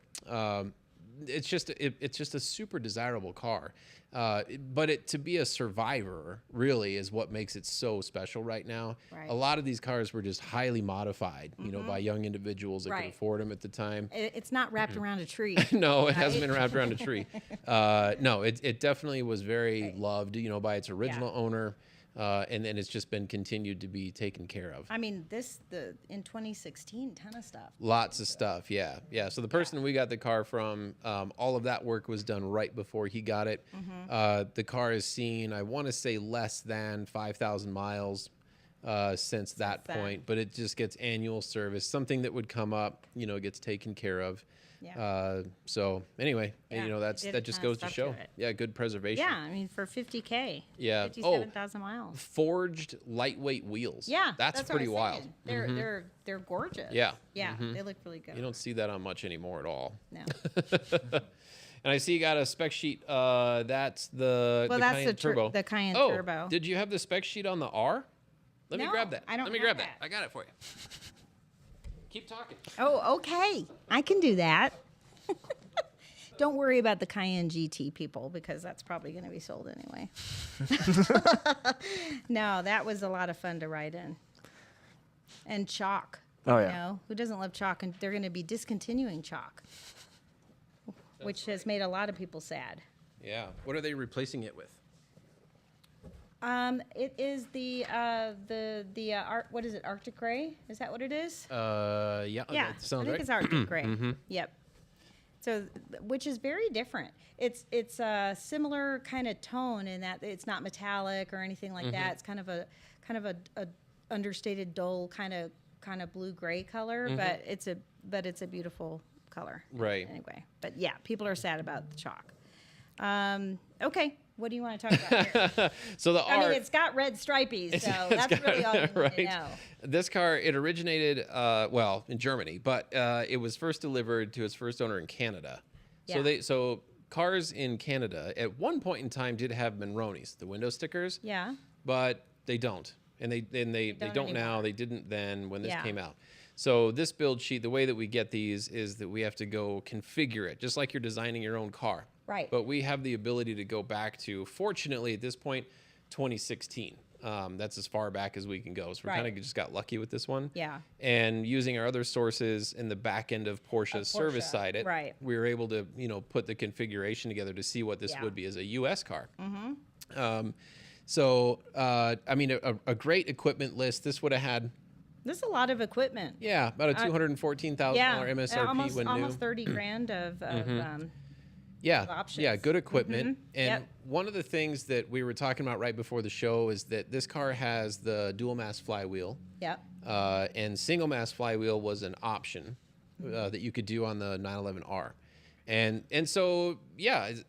It's just a super desirable car. But to be a survivor really is what makes it so special right now. Right. A lot of these cars were just highly modified, by young individuals that could afford them at the time. It's not wrapped around a tree. No, it hasn't been wrapped around a tree. No, it definitely was very loved, by its original owner. And then it's just been continued to be taken care of. I mean, in 2016, ton of stuff. Lots of stuff, yeah. So the person we got the car from, all of that work was done right before he got it. The car has seen, I want to say, less than 5,000 miles since that point, but it just gets annual service. Something that would come up, gets taken care of. Yeah. So anyway, that just goes to show. Good preservation. Yeah, I mean, for 50K. Yeah. 57,000 miles. Forged lightweight wheels. Yeah. That's pretty wild. They're gorgeous. Yeah. Yeah, they look really good. You don't see that on much anymore at all. No. And I see you got a spec sheet. That's the Cayenne Turbo. The Cayenne Turbo. Did you have the spec sheet on the R? Let me grab that. I don't Let me have grab that. that. I got it for you. Keep talking. Oh, okay. I can do that. Don't worry about the Cayenne GT, people, because that's probably going to be sold anyway. No, that was a lot of fun to ride in. And chalk. Oh, yeah. Who doesn't love chalk? And they're going to be discontinuing chalk, which has made a lot of people sad. Yeah. What are they replacing it with? It is what is it? Arctic Gray? Is that what it is? Yeah. Yeah, That sounds I think right. it's Arctic Gray. Yep. So, which is very different. It's a similar kind of tone in that it's not metallic or anything like that. It's kind of a understated, dull kind of blue gray color, but it's a beautiful color. Right. Anyway, but yeah, people are sad about the chalk. Okay. What do you want to talk about here? So the R. I mean, it's got red stripies, so that's really all you need to know. This car, it originated, in Germany, but it was first delivered to its first owner in Canada. Yeah. So cars in Canada at one point in time did have Monronis, the window stickers. Yeah. But they don't, and they don't now. anymore. They didn't then when this Yeah. came out. So this build sheet, the way that we get these is that we have to go configure it, just like you're designing your own car. Right. But we have the ability to go back to, fortunately, at this point, 2016. That's as far back as we can go. So we kind of just got lucky with this one. Yeah. And using our other sources in the back end of Porsche's service side, we were able to, put the configuration together to see what this would be as a U.S. car. So, I mean, a great equipment list. This would have had... There's a lot of equipment. Yeah, about a $214,000 MSRP when new. Almost 30 grand of options. Yeah, good equipment. And one of the things that we were talking about right before the show is that this car has the dual mass flywheel. Yep. And single mass flywheel was an option that you could do on the 911R. And so,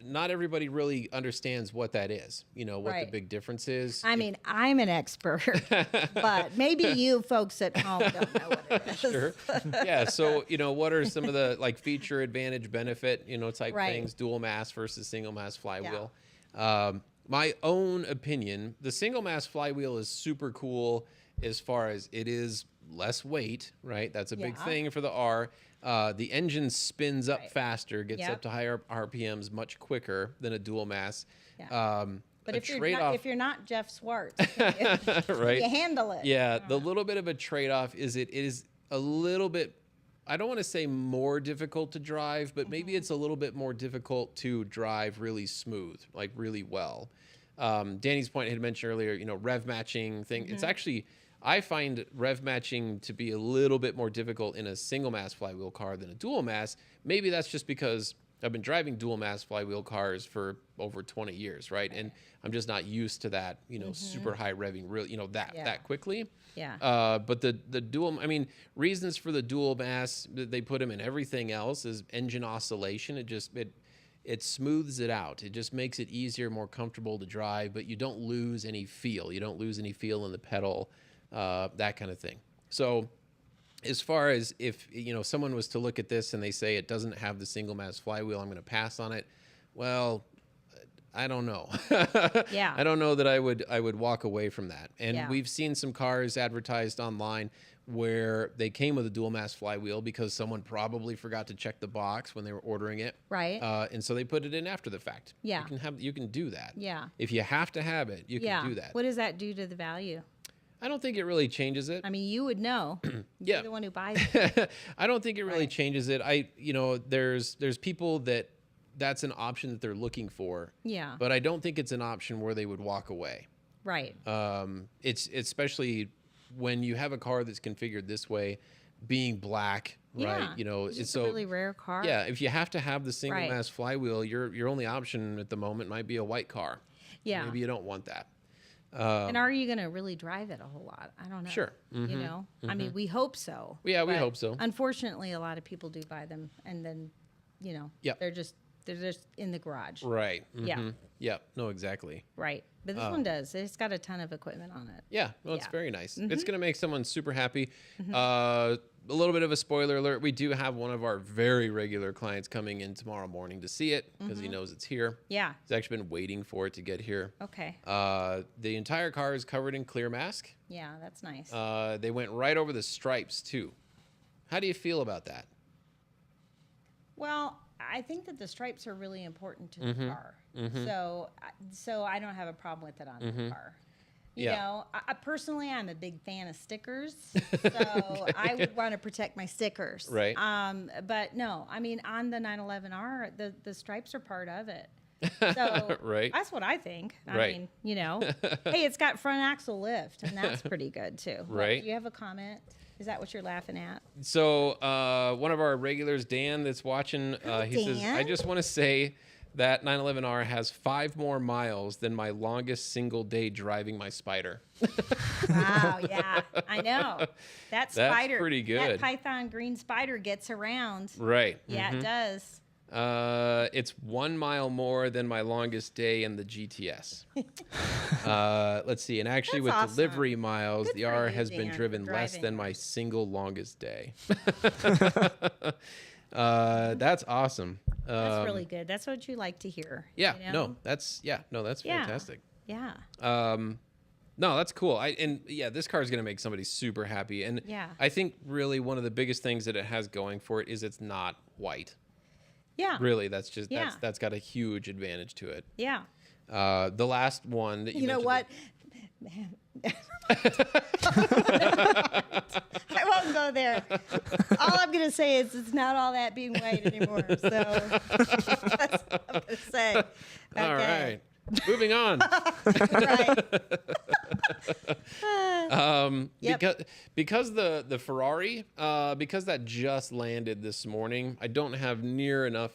not everybody really understands what that is, what the big difference is. I mean, I'm an expert, but maybe you folks at home don't know what it is. Sure. Yeah. So, what are some of the feature, advantage, benefit, type things, dual mass versus single mass flywheel? My own opinion, the single mass flywheel is super cool as far as it is less weight, right? That's a big Yeah. thing for the R. The engine spins up Right. faster, gets Yep. up to higher RPMs much quicker than a dual mass. Yeah. But A if you're not Jeff Swartz, can you, right? can you handle it? Yeah, the little bit of a trade-off is it is a little bit, I don't want to say more difficult to drive, but maybe it's a little bit more difficult to drive really smooth, like really well. Danny's point had mentioned earlier, rev matching thing. It's actually, I find rev matching to be a little bit more difficult in a single mass flywheel car than a dual mass. Maybe that's just because I've been driving dual mass flywheel cars for over 20 years, right? And I'm just not used to that, super high revving, really, that quickly. Yeah. But the dual, I mean, reasons for the dual mass, they put them in everything else, is engine oscillation. It smooths it out. It just makes it easier, more comfortable to drive, but you don't lose any feel. You don't lose any feel in the pedal, that kind of thing. So as far as if, someone was to look at this and they say it doesn't have the single mass flywheel, I'm going to pass on it. Well, I don't know. Yeah. I don't know that I would walk away from that. And Yeah. we've seen some cars advertised online where they came with a dual mass flywheel because someone probably forgot to check the box when they were ordering it. Right. And so they put it in after the fact. Yeah. You can do that. Yeah. If you have to have it, you Yeah. can do that. What does that do to the value? I don't think it really changes it. I mean, you would know. Yeah. You're the one who buys it. I don't think it really Right. changes it. There's people that's an option that they're looking for. Yeah. But I don't think it's an option where they would walk away. Right. It's especially when you have a car that's configured this way, being black, right? Yeah. It's It's just a really rare car. Yeah, if you have to have the single Right. mass flywheel, your only option at the moment might be a white car. Yeah. Maybe you don't want that. And are you going to really drive it a whole lot? I don't know. Sure. I mean, we hope so. Yeah, we but hope so. Unfortunately, a lot of people do buy them, and then, Yep. they're just in the garage. Right. Yeah. Mhm. Yeah. No, exactly. Right. But this one does. It's got a ton of equipment on it. Yeah, well, it's Yeah. very nice. It's going to make someone super happy. A little bit of a spoiler alert. We do have one of our very regular clients coming in tomorrow morning to see it because he knows it's here. Yeah. He's actually been waiting for it to get here. Okay. The entire car is covered in clear mask. Yeah, that's nice. They went right over the stripes, too. How do you feel about that? Well, I think that the stripes are really important to the car. So I don't have a problem with it on the car. You Yeah. know, I personally, I'm a big fan of stickers, so I would want to protect my stickers. Right. But no, I mean, on the 911R, the stripes are part of it. So Right. that's what I think. I Right. mean, hey, it's got front axle lift, and that's pretty good too. What, Right. do you have a comment? Is that what you're laughing at? So one of our regulars, Dan, that's watching, he says, Dan. I just want to say that 911R has 5 more miles than my longest single day driving my Spider. Wow, yeah, I know. That That's spider, pretty good. That Python green spider gets around. Right. Yeah, it does. It's 1 mile more than my longest day in the GTS. Let's see. And actually, That's with awesome. delivery miles, Good the for R you, has Dan, been for driven less driving. than my single longest day. That's awesome. That's really good. That's what you like to hear. Yeah. you know? That's fantastic. Yeah. No, that's cool. This car is going to make somebody super happy. And Yeah. I think really one of the biggest things that it has going for it is it's not white. Yeah. Really, that's just Yeah. that's got a huge advantage to it. Yeah. The last one that You know mentioned- what? I won't go there. All I'm going to say is it's not all that being white anymore. So that's what I'm going to say. All Okay. right. Moving on. Right. Yep. Because the Ferrari, because that just landed this morning, I don't have near enough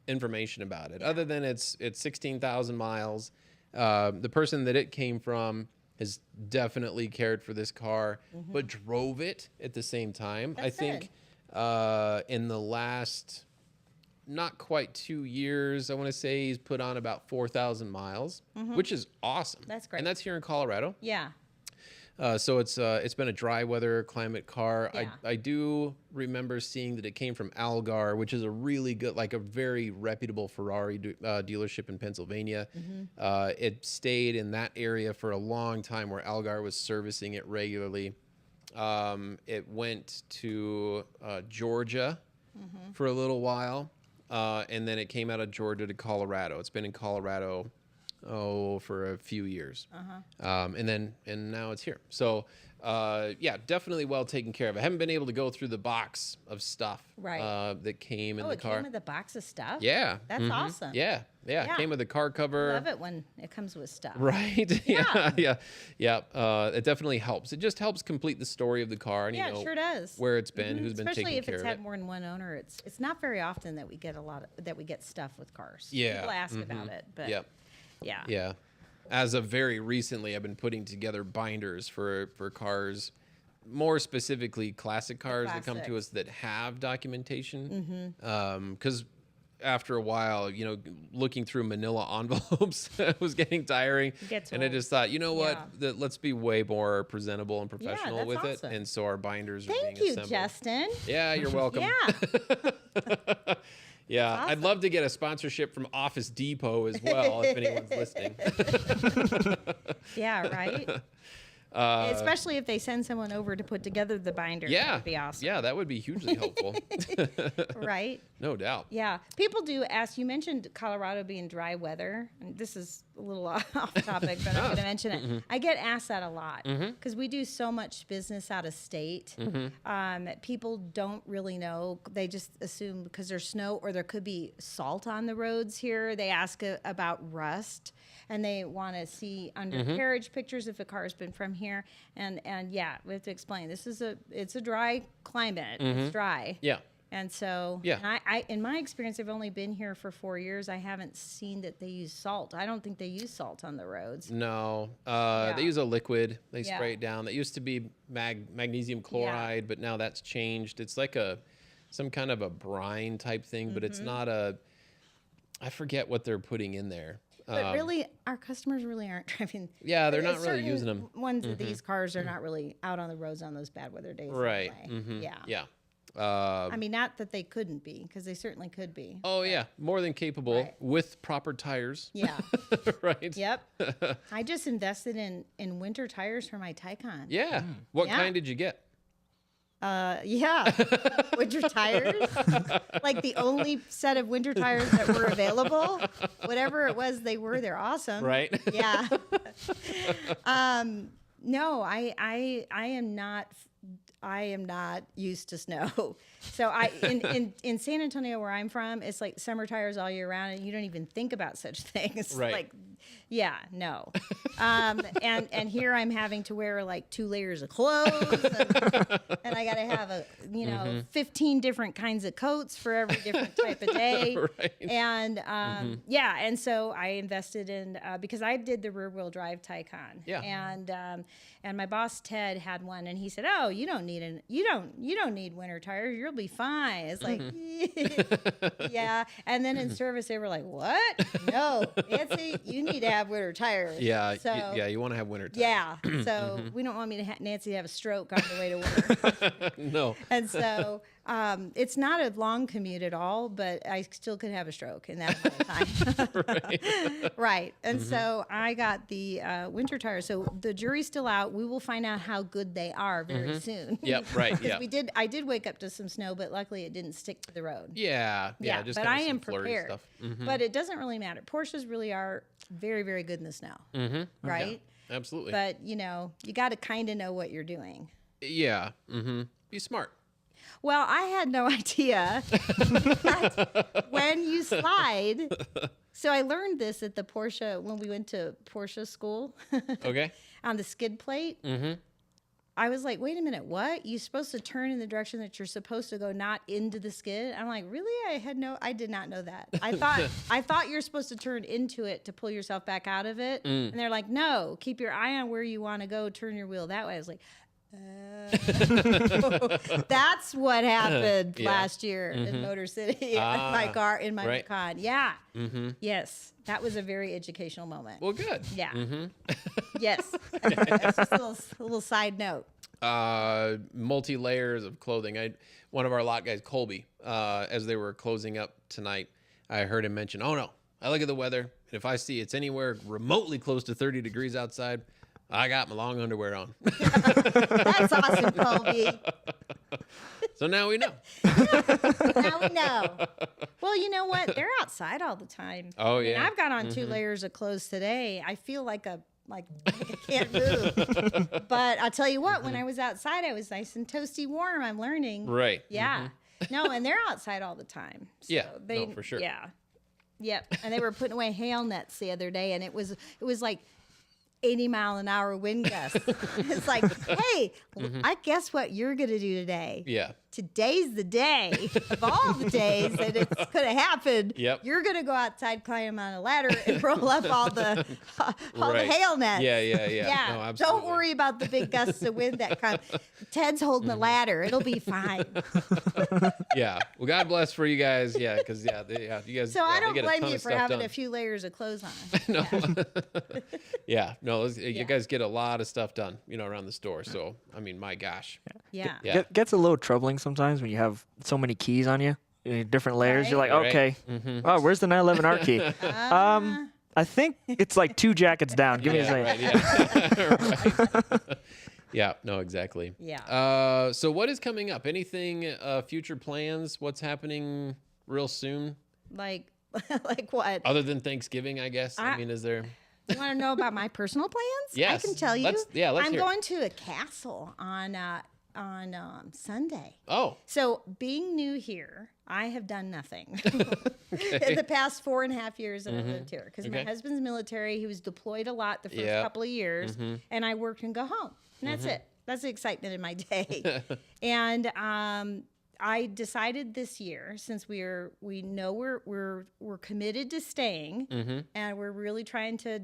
information about it. Other than it's 16,000 miles. The person that it came from has definitely cared for this car, but drove it at the same time. That's I think in the last not quite 2 years, I want to say he's put on about 4,000 miles, which is awesome. That's great. And that's here in Colorado. Yeah. So it's been a dry weather climate car. Yeah. I do remember seeing that it came from Algar, which is a really good, like a very reputable Ferrari dealership in Pennsylvania. It stayed in that area for a long time where Algar was servicing it regularly. It went to Georgia for a little while, and then it came out of Georgia to Colorado. It's been in Colorado for a few years, and now it's here. So yeah, definitely well taken care of. I haven't been able to go through the box of stuff that came in the car. Oh, it came with a box of stuff? Yeah. That's awesome. Yeah. It came with a car cover. Love it when it comes with stuff. Right. Yeah. It definitely helps. It just helps complete the story of the car. And, Yeah, you know, it sure does. where it's been, who's been Especially taking if care it's of had it. more than one owner. It's not very often that we get that we get stuff with cars. Yeah. People ask about it, but Yep. yeah. Yeah. As of very recently, I've been putting together binders for cars, more specifically classic cars that come to us that have documentation. Because after a while, you know, looking through manila envelopes was getting tiring. And I just thought, you know what? Let's be way more presentable and professional that's with awesome. it. And so our binders are Thank being you, assembled. Justin. Yeah, you're welcome. Yeah. Yeah, awesome. I'd love to get a sponsorship from Office Depot as well if anyone's listening. Yeah, right. Especially if they send someone over to put together the binder. Yeah, That would be awesome. Yeah, that would be hugely helpful. Right? No doubt. Yeah. People do ask, you mentioned Colorado being dry weather. And this is a little off topic, but I'm going to mention it. I get asked that a lot because we do so much business out of state. People don't really know. They just assume because there's snow or there could be salt on the roads here. They ask about rust and they want to see undercarriage pictures if a car's been from here. And yeah, we have to explain. It's a dry climate. It's dry. Yeah. And so, Yeah. and I, in my experience, I've only been here for 4 years. I haven't seen that they use salt. I don't think they use salt on the roads. No, they use a liquid. They Yeah. spray it down. That used to be magnesium chloride, but now that's changed. It's like some kind of a brine type thing, but it's not I forget what they're putting in there. But really, our customers really aren't driving. Yeah, they're not really certain using them. Ones of these cars are not really out on the roads on those bad weather days. Right. Anyway. Yeah. Yeah. I mean, not that they couldn't be, because they certainly could be. Oh yeah, more than capable Right. with proper tires. Yeah. Right. Yep. I just invested in winter tires for my Taycan. Yeah. What Yeah. kind did you get? Yeah. Winter tires. Like the only set of winter tires that were available. Whatever it was, they're awesome. Right. Yeah. No, I am not used to snow. So in San Antonio where I'm from, it's like summer tires all year round and you don't even think about such things. Right. Like, yeah, no. And here I'm having to wear like 2 layers of clothes and I got to have 15 different kinds of coats for every different type of day. Right. And yeah, and so I invested in because I did the rear wheel drive Taycan. Yeah. And my boss Ted had one, and he said, "Oh, you don't need winter tires. You'll be fine." It's like, yeah. And then in service, they were like, "What? No, Nancy, you need to have winter tires." Yeah. So, You want to have winter tires. yeah. So we don't want me to Nancy to have a stroke on the way to work. No. And so it's not a long commute at all, but I still could have a stroke in that amount of time. Right. Right. And so I got the winter tires. So the jury's still out. We will find out how good they are very soon. Yep. Right. 'Cause Yeah. I did wake up to some snow, but luckily it didn't stick to the road. Yeah. Yeah. Just but kinda I am some flurry prepared. Stuff. But it doesn't really matter. Porsches really are very, very good in the snow. Right? Absolutely. But, you got to kind of know what you're doing. Yeah. Be smart. Well, I had no idea that when you slide. So I learned this at the Porsche when we went to Porsche school Okay. on the skid plate. I was like, wait a minute, what? You're supposed to turn in the direction that you're supposed to go, not into the skid. I'm like, really? I did not know that. I thought you're supposed to turn into it to pull yourself back out of it. And they're like, no, keep your eye on where you want to go, turn your wheel that way. I was like, That's what happened Yeah. last year in Motor City. My car in my right. Macan. Yeah. Yes, that was a very educational moment. Well, good. Yeah. Yes. That's just a little side note. Multi layers of clothing. One of our lot guys, Colby, as they were closing up tonight, I heard him mention, "Oh no, I look at the weather, and if I see it's anywhere remotely close to 30 degrees outside, I got my long underwear on." That's awesome, Colby. So now we know. Now we know. Well, you know what? They're outside all the time. Oh, I mean, yeah. I've got on 2 layers of clothes today. I feel like I can't move. But I'll tell you what, when I was outside, I was nice and toasty warm. I'm learning. Right. Yeah. No, and they're outside all the time. So Yeah. No, for sure. Yeah. Yep. And they were putting away hail nets the other day, and it was like 80-mile-an-hour wind gusts. It's like, hey, I guess what you're gonna do today. Yeah. Today's the day of all the days that it's going to happen. Yep. You're going to go outside, climb on a ladder, and roll up all the hail nets. Yeah. Yeah. No, absolutely. Don't worry about the big gusts of wind that come. Ted's holding the ladder. It'll be fine. Yeah. Well, God bless for you guys. Yeah, because you guys. So I they don't get a blame ton you of for stuff having done. a few layers of clothes on. No. Yeah. No, you Yeah. guys get a lot of stuff done, around the store. So, I mean, my gosh. Yeah. Yeah. Gets a little troubling sometimes when you have so many keys on you, different layers. You're like, Right. okay, oh, where's the 911 R key? I think it's like 2 jackets down. Give me a second. Right, yeah. Right. Yeah, no, exactly. Yeah. So what is coming up? Anything, future plans? What's happening real soon? Like what? Other than Thanksgiving, I guess. I mean, is there? You want to know about my personal plans? Yes. I can tell you. Let's I'm hear it. going to a castle on Sunday. Oh, So, being new here, I have done nothing in the past 4.5 years that I lived here. Because my Okay. husband's military, he was deployed a lot the first Yeah. couple of years, and I work and go home. And that's it. That's the excitement in my day. And I decided this year, since we know we're committed to staying, and we're really trying to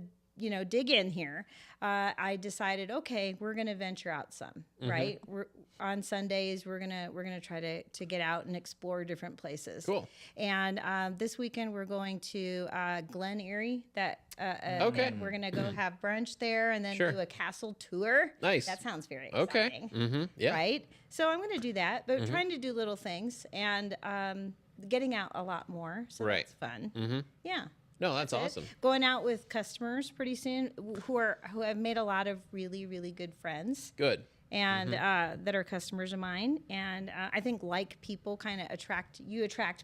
dig in here. I decided, okay, we're gonna venture out some, right? On Sundays, we're gonna try to get out and explore different places. Cool. And this weekend we're going to Glen Erie. Okay. And we're gonna go have brunch there, and then Sure. do a castle tour. Nice. That sounds very okay. exciting. Yeah. Right? So I'm going to do that, but trying to do little things and getting out a lot more. So Right. that's fun. Yeah. No, that's it. awesome. Going out with customers pretty soon who have made a lot of really, really good friends Good. and that are customers of mine. And I think like people kind of attract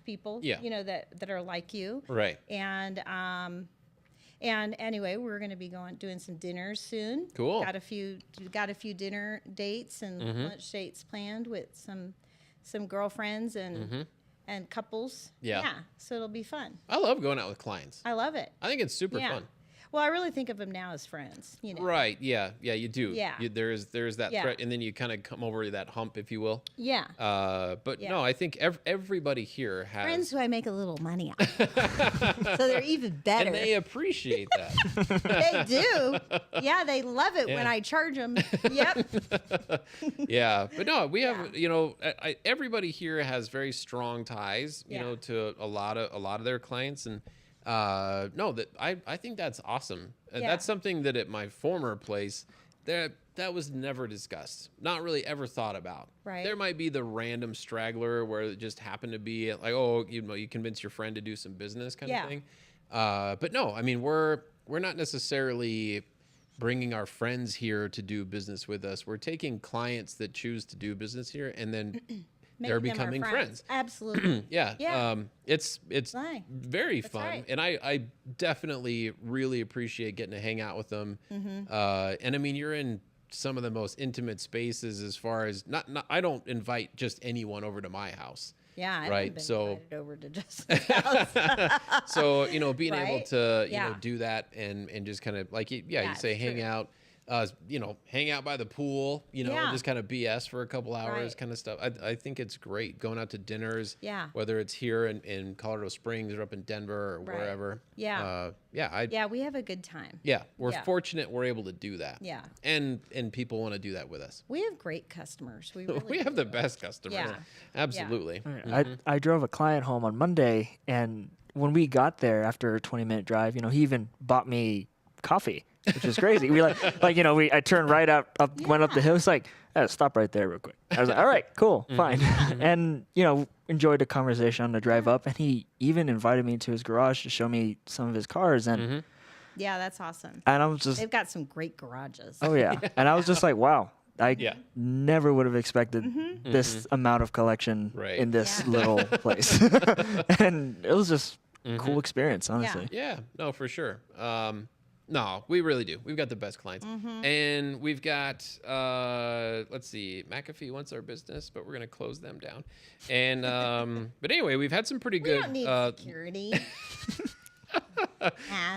people, Yeah. that are like you. Right. And anyway, we're going to be doing some dinners soon. Cool. Got a few dinner dates and lunch dates planned with some girlfriends and couples. Yeah. So it'll be fun. I love going out with clients. I love it. I think it's super Yeah. fun. Well, I really think of them now as friends. Right. Yeah. Yeah. You do. Yeah. There is that Yeah. threat, and then you kind of come over that hump, if you will. Yeah. But Yeah. no, I think everybody here has, Friends who I make a little money on. So they're even better. and they appreciate that. They do. Yeah, they love it when Yeah. I charge them. Yep. Yeah, but no, we have everybody here has very strong ties, Yeah. to a lot of their clients, and I think that's awesome. Yeah. That's something that at my former place that was never discussed, not really ever thought about. Right. There might be the random straggler where it just happened to be like, oh, you convince your friend to do some business kind Yeah. of thing. But no, I mean we're not necessarily bringing our friends here to do business with us. We're taking clients that choose to do business here, and then they're Making them our becoming friends. Absolutely. Yeah. Yeah. It's Right. very That's fun, right. and I definitely really appreciate getting to hang out with them. And I mean, you're in some of the most intimate spaces as far as not I don't invite just anyone over to my house. Yeah, I Right, haven't been so- invited over to Justin's house. So being able Right? to Yeah. do that and just kind of like you Yeah, say it's hang true. out. hang out by the pool, Yeah. just kind of BS for a couple hours Right. kind of stuff. I think it's great going out to dinners, Yeah. whether it's here in Colorado Springs or up in Denver or Right. wherever. Yeah. Yeah, we have a good time. we're Yeah. fortunate we're able to do that. Yeah. And people want to do that with us. We have great customers. We really We have the do. best customers. Yeah. Absolutely. I drove a client home on Monday, and when we got there after a 20-minute drive, he even bought me coffee, which is crazy. We I turned right went up the hill. It's like, stop right there real quick. I was like, all right, cool, fine. And, enjoyed a conversation on the drive up. And he even invited me to his garage to show me some of his cars. And, Yeah, that's awesome. and I was just, They've got some great garages. oh, yeah. And I was just like, wow. I Yeah. never would have expected this amount of collection Right. in this Yeah. little place. And it was just a cool experience, honestly. Yeah, no, for sure. No, we really do. We've got the best clients. And we've got, let's see, McAfee wants our business, but we're going to close them down. And, but anyway, we've had some pretty We good, don't need security.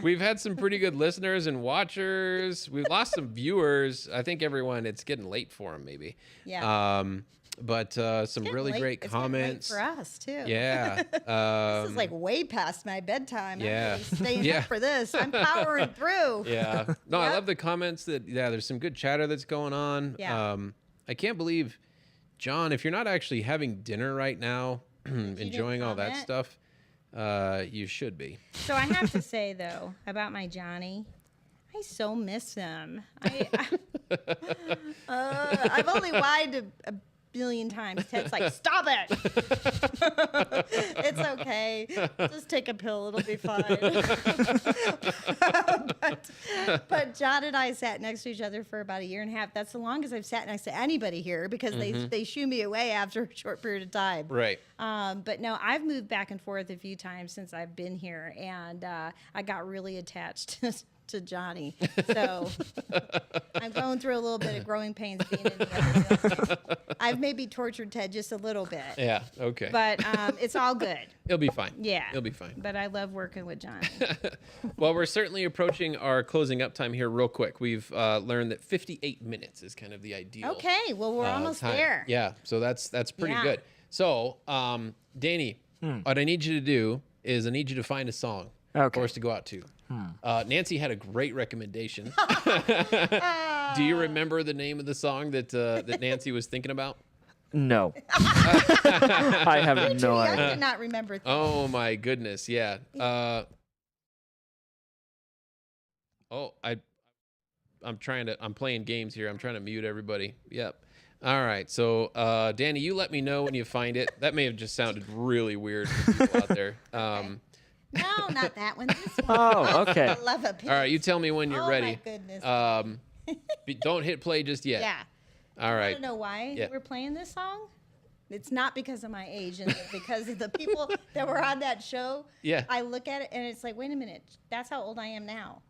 we've had some pretty good listeners and watchers. We've lost some viewers. I think it's getting late for them maybe. Yeah. But some Getting really late. great It's getting late comments. for us too. Yeah. This is like way past my bedtime. yeah. I'm really staying Yeah. up for this. I'm powering through. Yeah. No, I Yep. love the comments there's some good chatter that's going on. Yeah. I can't believe, John, if you're not actually having dinner right now, enjoying all that comment? stuff, you should be. So I have to say though about my Johnny, I so miss him. I've only whined a billion times. Ted's like, stop it. It's okay. Just take a pill. It'll be fine. but John and I sat next to each other for about a year and a half. That's the longest I've sat next to anybody here because they shoo me away after a short period of time. Right. But no, I've moved back and forth a few times since I've been here, and I got really attached to Johnny. So I'm going through a little bit of growing pains being in the other building. I've maybe tortured Ted just a little bit, Yeah. Okay. but it's all good. It'll be fine. Yeah. It'll be fine. But I love working with Johnny. Well, we're certainly approaching our closing up time here real quick. We've learned that 58 minutes is kind of the ideal. Okay, well, we're almost time. there. Yeah. So that's pretty Yeah. good. So, Danny, what I need you to do is I need you to find a song Okay. for us to go out to. Nancy had a great recommendation. Do you remember the name of the song that Nancy was thinking about? No. I have no I idea. did not remember. Oh my goodness, yeah. I'm playing games here. I'm trying to mute everybody. Yep. All right. So, Danny, you let me know when you find it. That may have just sounded really weird for people out there. No, not that one. This one. Oh, okay. I love a piece. All right. You tell me when you're Oh, ready. my goodness. Don't hit play just yet. Yeah. All I right. don't know why Yeah. we're playing this song. It's not because of my age and because of the people that were on that show. Yeah. I look at it and it's like, wait a minute, that's how old I am now.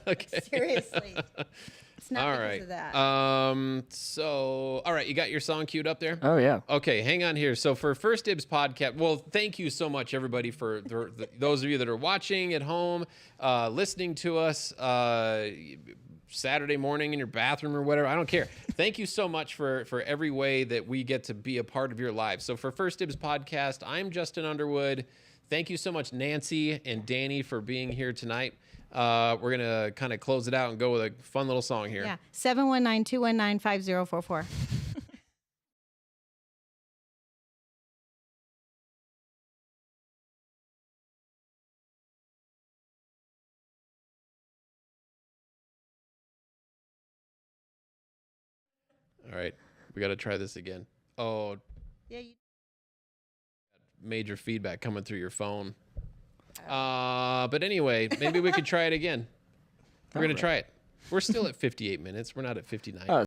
Okay. Seriously. It's not All because right. of that. So, all right. You got your song queued up there? Oh, yeah. Okay, hang on here. So for First Dibs podcast, well, thank you so much, everybody, for those of you that are watching at home, listening to us Saturday morning in your bathroom or whatever. I don't care. Thank you so much for every way that we get to be a part of your lives. So for First Dibs podcast, I'm Justin Underwood. Thank you so much, Nancy and Danny, for being here tonight. We're going to kind of close it out and go with a fun little song here. Yeah. 719-219-5044. All right. We got to try this again. Oh, Yeah. major feedback coming through your phone. But anyway, maybe we could try it again. We're going to try it. We're still at 58 minutes. We're not at 59.